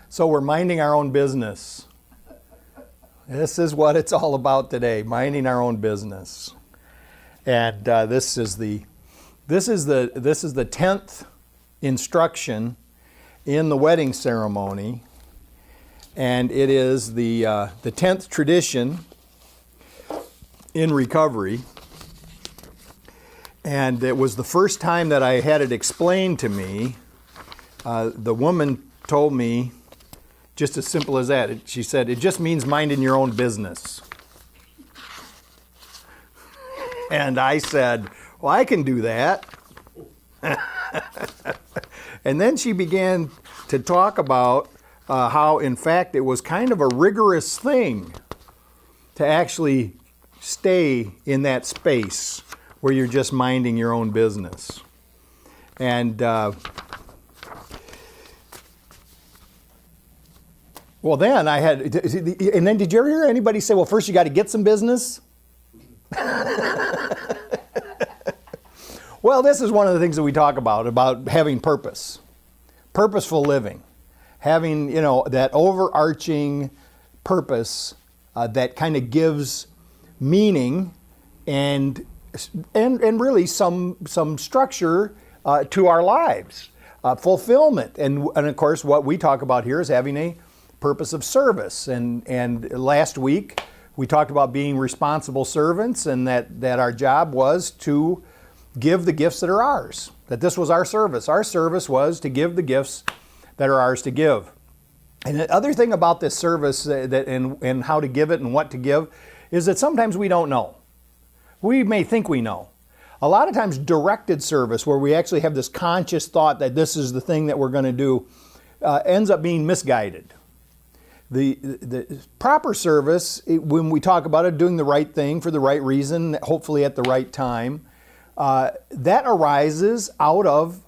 So we're minding our own business. This is what it's all about today, minding our own business. And this is the 10th instruction in the wedding ceremony, and it is the 10th tradition in recovery. And it was the first time that I had it explained to me. The woman told me, just as simple as that, she said, it just means minding your own business. And I said, well, I can do that. And then she began to talk about how, in fact, it was kind of a rigorous thing to actually stay in that space where you're just minding your own business. And well, then I had, and then did you ever hear anybody say, well, first you got to get some business? Well, this is one of the things that we talk about having purpose, purposeful living, having, that overarching purpose that kind of gives meaning and really some structure to our lives, fulfillment. And of course, what we talk about here is having a purpose of service. And last week, we talked about being responsible servants, and that our job was to give the gifts that are ours, that this was our service. Our service was to give the gifts that are ours to give. And the other thing about this service and how to give it and what to give is that sometimes we don't know. We may think we know. A lot of times directed service, where we actually have this conscious thought that this is the thing that we're going to do, ends up being misguided. The proper service, when we talk about it, doing the right thing for the right reason, hopefully at the right time, that arises out of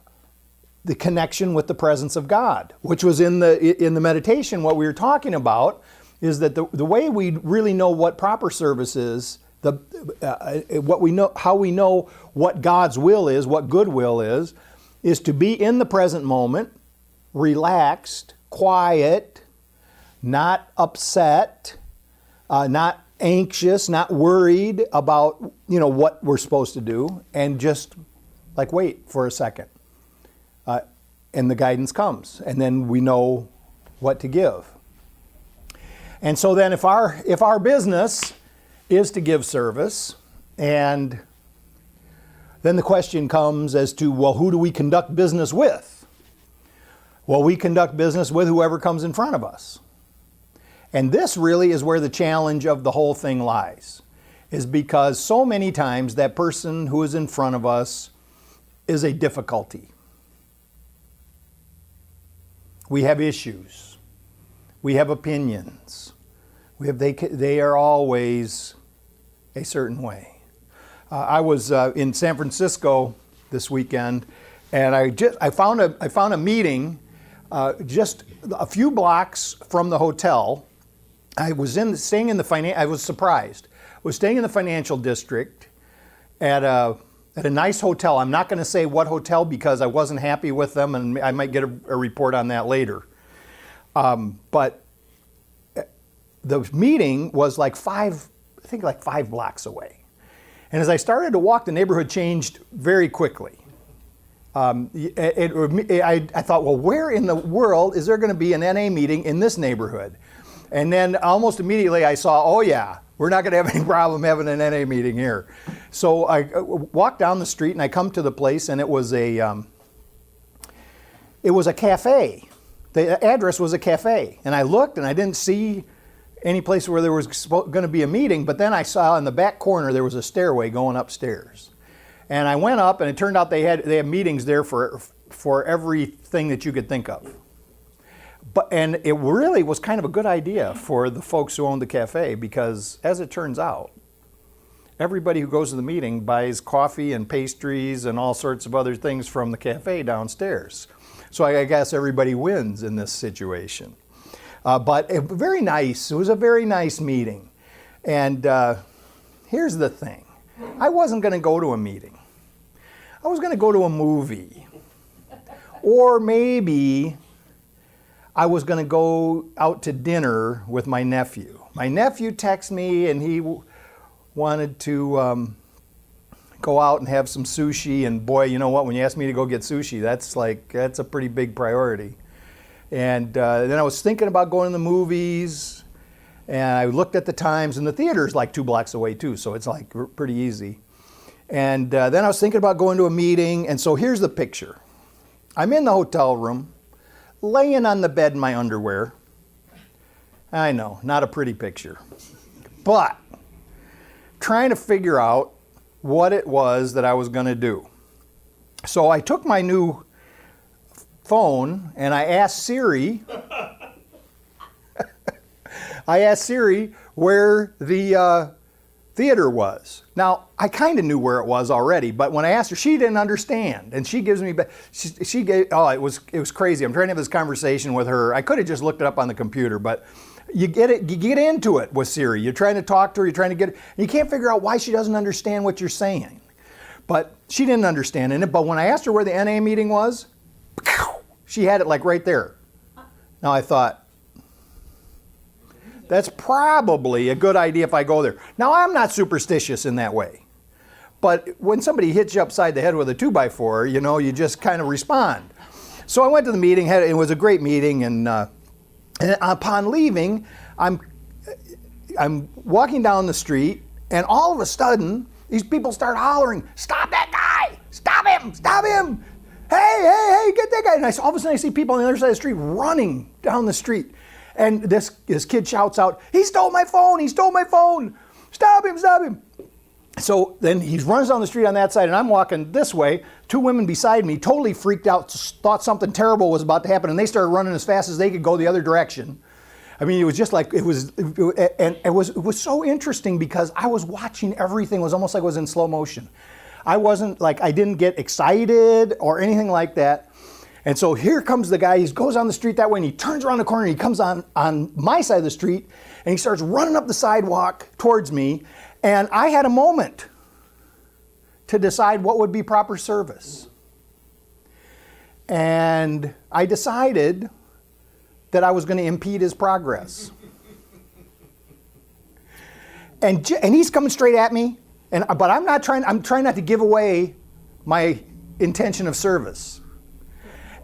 the connection with the presence of God, which was in the meditation. What we were talking about is that the way we really know what proper service is, what we know, how we know what God's will is, what good will is to be in the present moment, relaxed, quiet, not upset, not anxious, not worried about what we're supposed to do, and just wait for a second. And the guidance comes, and then we know what to give. And so then if our business is to give service, and then the question comes as to, well, who do we conduct business with? Well, we conduct business with whoever comes in front of us. And this really is where the challenge of the whole thing lies, is because so many times that person who is in front of us is a difficulty. We have issues. We have opinions. They are always a certain way. I was in San Francisco this weekend, and I found a meeting just a few blocks from the hotel. I was staying in the I was surprised. I was staying in the financial district at a nice hotel. I'm not going to say what hotel because I wasn't happy with them, and I might get a report on that later. But the meeting was like 5 blocks away. And as I started to walk, the neighborhood changed very quickly. I thought, well, where in the world is there going to be an NA meeting in this neighborhood? And then almost immediately I saw, oh yeah, we're not going to have any problem having an NA meeting here. So I walked down the street and I come to the place, and it was a cafe. The address was a cafe. And I looked and I didn't see any place where there was going to be a meeting, but then I saw in the back corner there was a stairway going upstairs. And I went up, and it turned out they had meetings there for everything that you could think of. And it really was kind of a good idea for the folks who owned the cafe, because as it turns out, everybody who goes to the meeting buys coffee and pastries and all sorts of other things from the cafe downstairs. So I guess everybody wins in this situation. But very nice. It was a very nice meeting. And here's the thing. I wasn't going to go to a meeting. I was going to go to a movie. Or maybe I was going to go out to dinner with my nephew. My nephew texted me, and he wanted to go out and have some sushi. And boy, you know what? When you ask me to go get sushi, that's a pretty big priority. And then I was thinking about going to the movies, and I looked at the times, and the theater's like 2 blocks away too, so it's like pretty easy. And then I was thinking about going to a meeting, and so here's the picture. I'm in the hotel room, laying on the bed in my underwear. I know, not a pretty picture, but trying to figure out what it was that I was going to do. So I took my new phone and I asked Siri where the theater was. Now, I kind of knew where it was already, but when I asked her, she didn't understand. And she gives me, it was crazy. I'm trying to have this conversation with her. I could have just looked it up on the computer, but you get into it with Siri. You're trying to talk to her, you're trying to get, and you can't figure out why she doesn't understand what you're saying. But she didn't understand it. But when I asked her where the NA meeting was, she had it like right there. Now I thought, that's probably a good idea if I go there. Now, I'm not superstitious in that way. But when somebody hits you upside the head with a 2x4, you just kind of respond. So I went to the meeting. It was a great meeting. And upon leaving, I'm walking down the street. And all of a sudden, these people start hollering, "Stop that guy! Stop him! Stop him! Hey, get that guy!" And all of a sudden, I see people on the other side of the street running down the street. And this kid shouts out, "He stole my phone! He stole my phone! Stop him! Stop him!" So then he runs down the street on that side, and I'm walking this way. 2 women beside me, totally freaked out, thought something terrible was about to happen, and they started running as fast as they could go the other direction. I mean, it was just like, it was so interesting because I was watching everything. It was almost like it was in slow motion. I didn't get excited or anything like that. And so here comes the guy. He goes on the street that way, and he turns around the corner, and he comes on my side of the street, and he starts running up the sidewalk towards me. And I had a moment to decide what would be proper service. And I decided that I was going to impede his progress. And he's coming straight at me, but I'm trying not to give away my intention of service.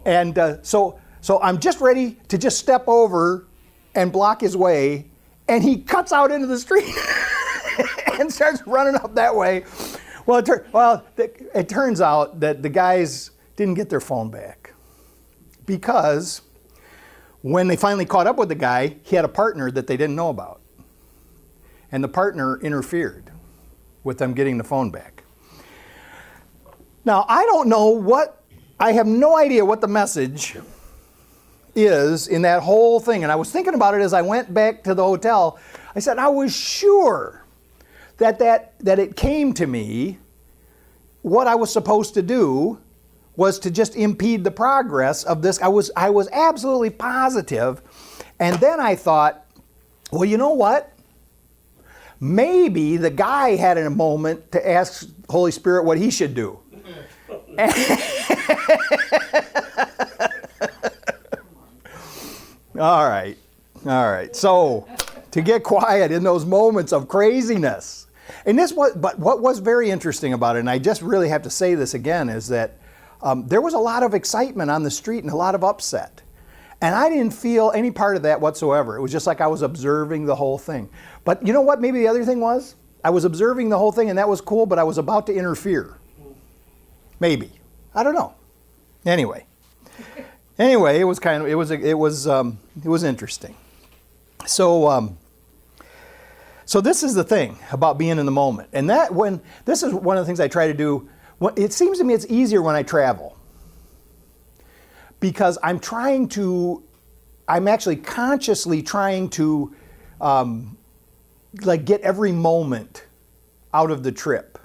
And so I'm just ready to just step over and block his way, and he cuts out into the street and starts running up that way. Well, it turns out that the guys didn't get their phone back because when they finally caught up with the guy, he had a partner that they didn't know about. And the partner interfered with them getting the phone back. Now, I have no idea what the message is in that whole thing. And I was thinking about it as I went back to the hotel. I said, I was sure that it came to me what I was supposed to do was to just impede the progress of this. I was absolutely positive. And then I thought, well, you know what? Maybe the guy had a moment to ask Holy Spirit what he should do. All right. So, to get quiet in those moments of craziness. But what was very interesting about it, and I just really have to say this again, is that there was a lot of excitement on the street and a lot of upset. And I didn't feel any part of that whatsoever. It was just like I was observing the whole thing. But you know what maybe the other thing was? I was observing the whole thing, and that was cool, but I was about to interfere. Maybe. I don't know. Anyway, it was interesting. So this is the thing about being in the moment. And this is one of the things I try to do. It seems to me it's easier when I travel. Because I'm actually consciously trying to get every moment out of the trip.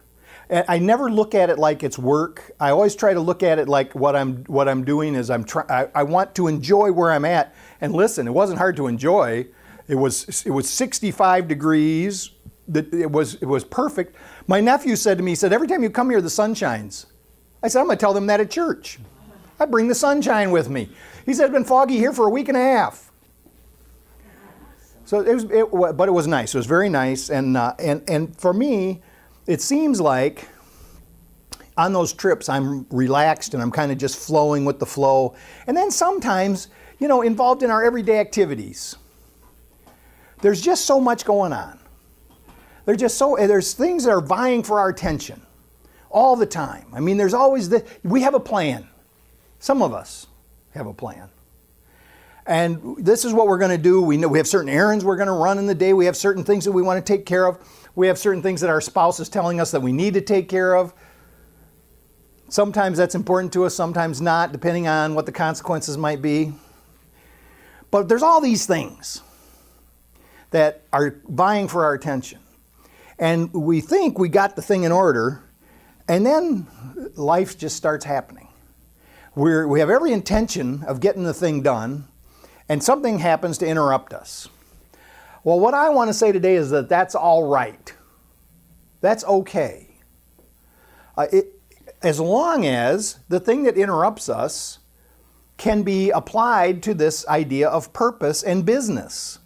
And I never look at it like it's work. I always try to look at it like what I'm doing is I want to enjoy where I'm at. And listen, it wasn't hard to enjoy. It was 65 degrees. It was perfect. My nephew said to me, he said, "Every time you come here, the sun shines." I said, "I'm going to tell them that at church. I bring the sunshine with me." He said, it's been foggy here for a week and a half. So but it was nice. It was very nice. And for me, it seems like on those trips, I'm relaxed and I'm kind of just flowing with the flow. And then sometimes, involved in our everyday activities, there's just so much going on. There's things that are vying for our attention all the time. I mean, there's always we have a plan. Some of us have a plan. And this is what we're going to do. We know we have certain errands we're going to run in the day. We have certain things that we want to take care of. We have certain things that our spouse is telling us that we need to take care of. Sometimes that's important to us, sometimes not, depending on what the consequences might be. But there's all these things that are vying for our attention. And we think we got the thing in order, and then life just starts happening. We have every intention of getting the thing done, and something happens to interrupt us. Well, what I want to say today is that that's all right. That's okay. As long as the thing that interrupts us can be applied to this idea of purpose and business.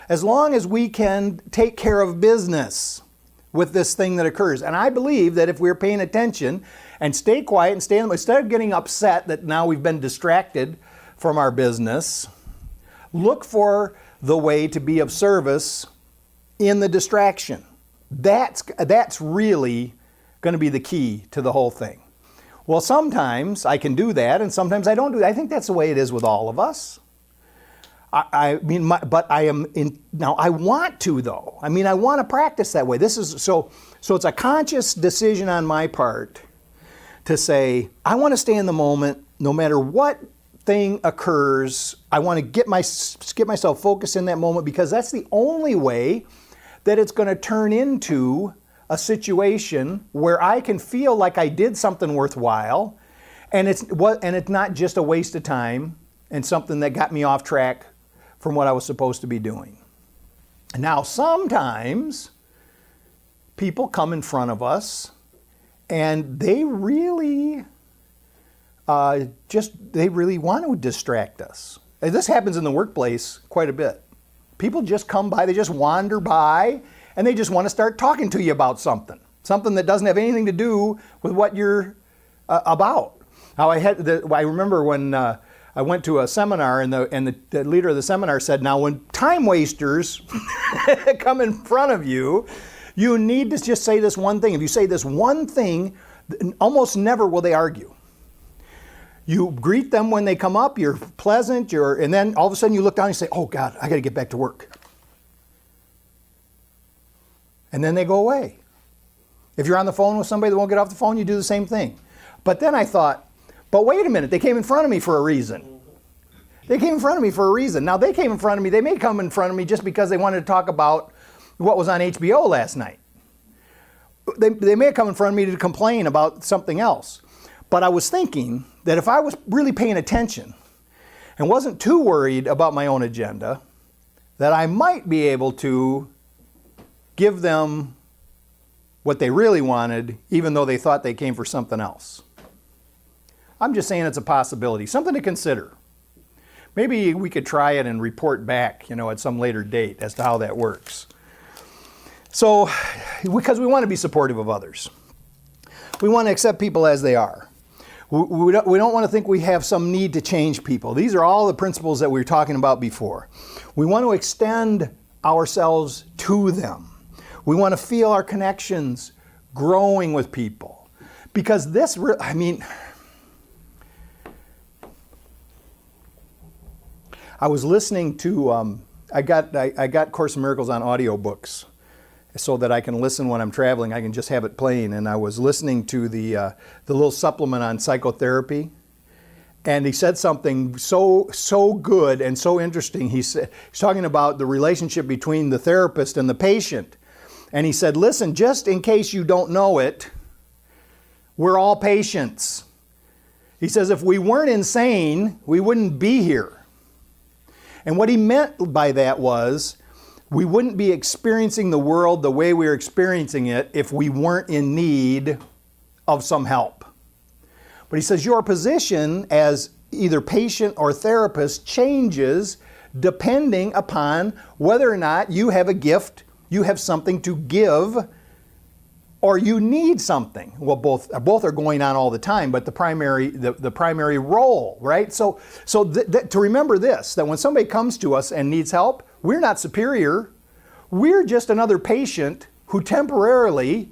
As long as we can take care of business with this thing that occurs. And I believe that if we're paying attention and stay quiet and instead of getting upset that now we've been distracted from our business, look for the way to be of service in the distraction. That's really going to be the key to the whole thing. Well, sometimes I can do that, and sometimes I don't do that. I think that's the way it is with all of us. But I am in now. I want to, though. I want to practice that way. This is so. It's a conscious decision on my part to say I want to stay in the moment, no matter what thing occurs. I want to get myself focused in that moment, because that's the only way that it's going to turn into a situation where I can feel like I did something worthwhile, and it's not just a waste of time and something that got me off track from what I was supposed to be doing. Now, sometimes people come in front of us and they really want to distract us. And this happens in the workplace quite a bit. People just come by, they just wander by, and they just want to start talking to you about something that doesn't have anything to do with what you're about. Now, I remember when I went to a seminar, and the leader of the seminar said, now when time wasters come in front of you, you need to just say this one thing. If you say this one thing, almost never will they argue. You greet them when they come up, you're pleasant, and then all of a sudden you look down and you say, oh God, I got to get back to work. And then they go away. If you're on the phone with somebody that won't get off the phone, you do the same thing. But then I thought, but wait a minute, they came in front of me for a reason. They came in front of me for a reason. Now they came in front of me, they may come in front of me just because they wanted to talk about what was on HBO last night. They may have come in front of me to complain about something else. But I was thinking that if I was really paying attention and wasn't too worried about my own agenda, that I might be able to give them what they really wanted, even though they thought they came for something else. I'm just saying it's a possibility, something to consider. Maybe we could try it and report back, at some later date as to how that works. So, because we want to be supportive of others. We want to accept people as they are. We don't want to think we have some need to change people. These are all the principles that we were talking about before. We want to extend ourselves to them. We want to feel our connections growing with people. Because I was listening to, I got Course in Miracles on audiobooks so that I can listen when I'm traveling. I can just have it playing. And I was listening to the little supplement on psychotherapy. And he said something so good and so interesting. He's talking about the relationship between the therapist and the patient. And he said, listen, just in case you don't know it, we're all patients. He says, if we weren't insane, we wouldn't be here. And what he meant by that was, we wouldn't be experiencing the world the way we're experiencing it if we weren't in need of some help. But he says your position as either patient or therapist changes depending upon whether or not you have a gift, you have something to give, or you need something. Well, both are going on all the time, but the primary role, right? So to remember this, that when somebody comes to us and needs help, we're not superior. We're just another patient who temporarily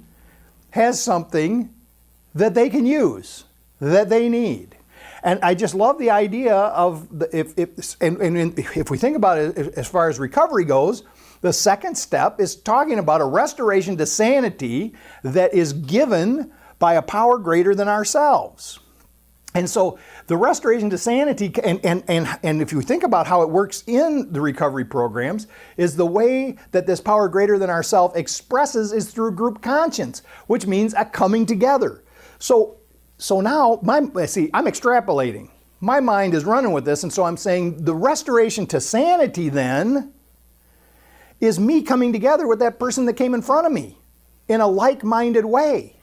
has something that they can use, that they need. And I just love the idea of if we think about it as far as recovery goes, the second step is talking about a restoration to sanity that is given by a power greater than ourselves. And so the restoration to sanity, and if you think about how it works in the recovery programs, is the way that this power greater than ourselves expresses is through group conscience, which means a coming together. So now, I'm extrapolating. My mind is running with this, and so I'm saying the restoration to sanity then is me coming together with that person that came in front of me in a like-minded way.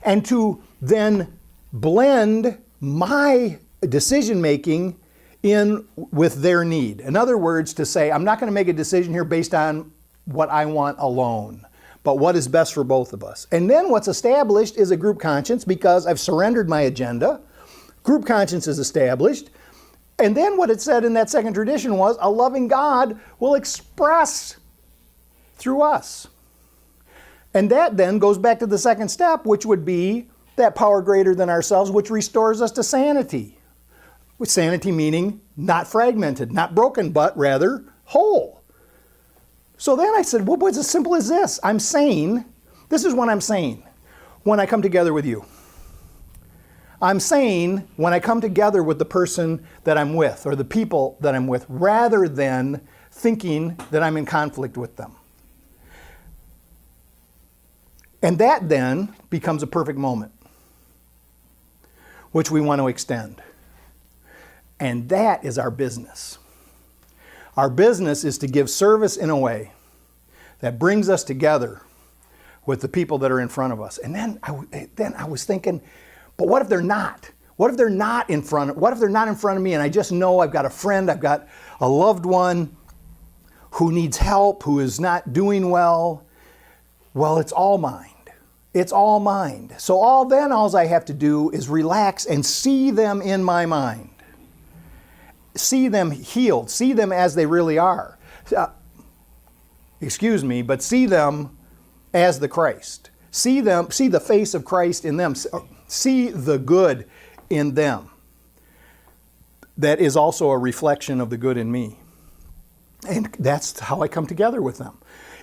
And to then blend my decision-making in with their need. In other words, to say, I'm not going to make a decision here based on what I want alone, but what is best for both of us. And then what's established is a group conscience because I've surrendered my agenda. Group conscience is established. And then what it said in that second tradition was a loving God will express through us. And that then goes back to the second step, which would be that power greater than ourselves, which restores us to sanity. With sanity meaning not fragmented, not broken, but rather whole. So then I said, well, it's as simple as this. I'm sane. This is when I'm sane, when I come together with you. I'm sane when I come together with the person that I'm with or the people that I'm with, rather than thinking that I'm in conflict with them. And that then becomes a perfect moment, which we want to extend. And that is our business. Our business is to give service in a way that brings us together with the people that are in front of us. And then I was thinking, but what if they're not? What if they're not in front of me and I just know I've got a friend, I've got a loved one who needs help, who is not doing well? Well, it's all mind. It's all mind. So all I have to do is relax and see them in my mind. See them healed. See them as they really are. But see them as the Christ. See the face of Christ in them. See the good in them. That is also a reflection of the good in me. And that's how I come together with them.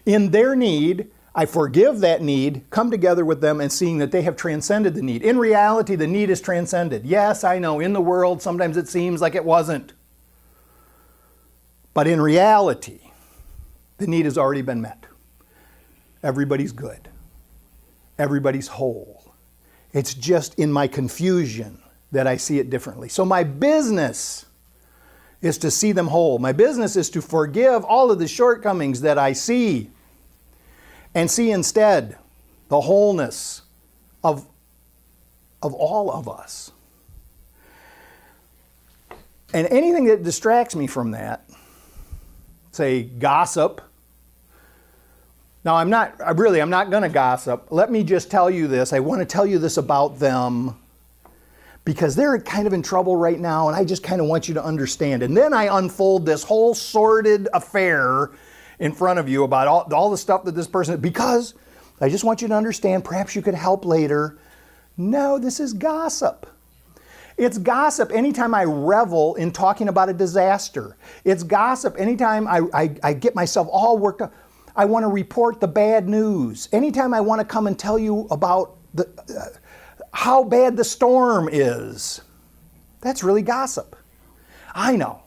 In their need, I forgive that need, come together with them and seeing that they have transcended the need. In reality, the need is transcended. Yes, I know, in the world, sometimes it seems like it wasn't. But in reality, the need has already been met. Everybody's good. Everybody's whole. It's just in my confusion that I see it differently. So my business is to see them whole. My business is to forgive all of the shortcomings that I see and see instead the wholeness of all of us. And anything that distracts me from that, say gossip. Now I'm not going to gossip. Let me just tell you this. I want to tell you this about them because they're kind of in trouble right now and I just kind of want you to understand. And then I unfold this whole sordid affair in front of you about all the stuff that this person, because I just want you to understand, perhaps you could help later. No, this is gossip. It's gossip anytime I revel in talking about a disaster. It's gossip anytime I get myself all worked up. I want to report the bad news. Anytime I want to come and tell you about how bad the storm is. That's really gossip. I know.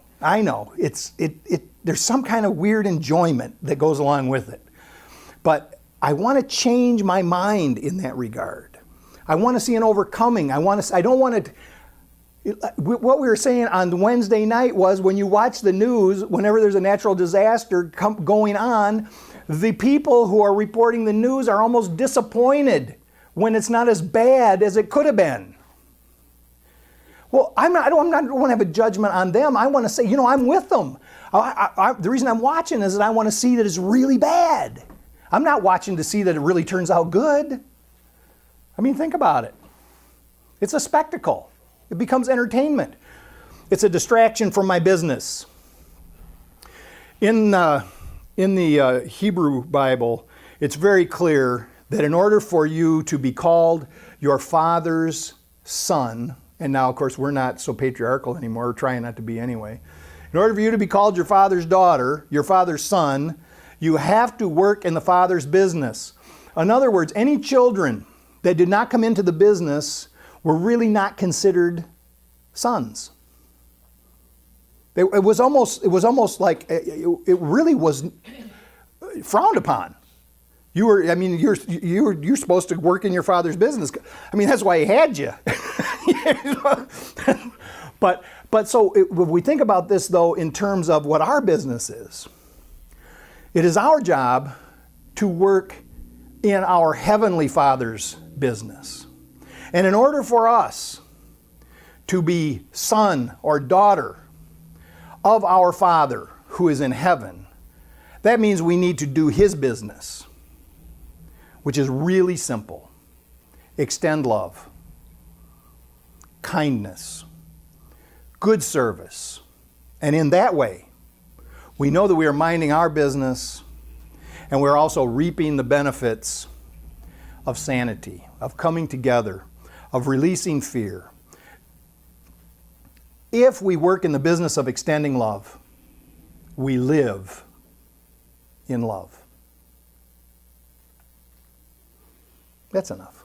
There's some kind of weird enjoyment that goes along with it. But I want to change my mind in that regard. I want to see an overcoming. What we were saying on Wednesday night was when you watch the news, whenever there's a natural disaster going on, the people who are reporting the news are almost disappointed when it's not as bad as it could have been. Well, I don't want to have a judgment on them. I want to say, I'm with them. The reason I'm watching is that I want to see that it's really bad. I'm not watching to see that it really turns out good. I mean, think about it. It's a spectacle. It becomes entertainment. It's a distraction from my business. In the Hebrew Bible, it's very clear that in order for you to be called your father's son, and now, of course, we're not so patriarchal anymore, we're trying not to be anyway. In order for you to be called your father's daughter, your father's son, you have to work in the father's business. In other words, any children that did not come into the business were really not considered sons. It was almost like it really was frowned upon. You're supposed to work in your father's business. I mean, that's why he had you. But so if we think about this, though, in terms of what our business is, it is our job to work in our Heavenly Father's business. And in order for us to be son or daughter of our Father who is in heaven, that means we need to do His business, which is really simple. Extend love, kindness, good service. And in that way, we know that we are minding our business and we're also reaping the benefits of sanity, of coming together, of releasing fear. If we work in the business of extending love, we live in love. That's enough.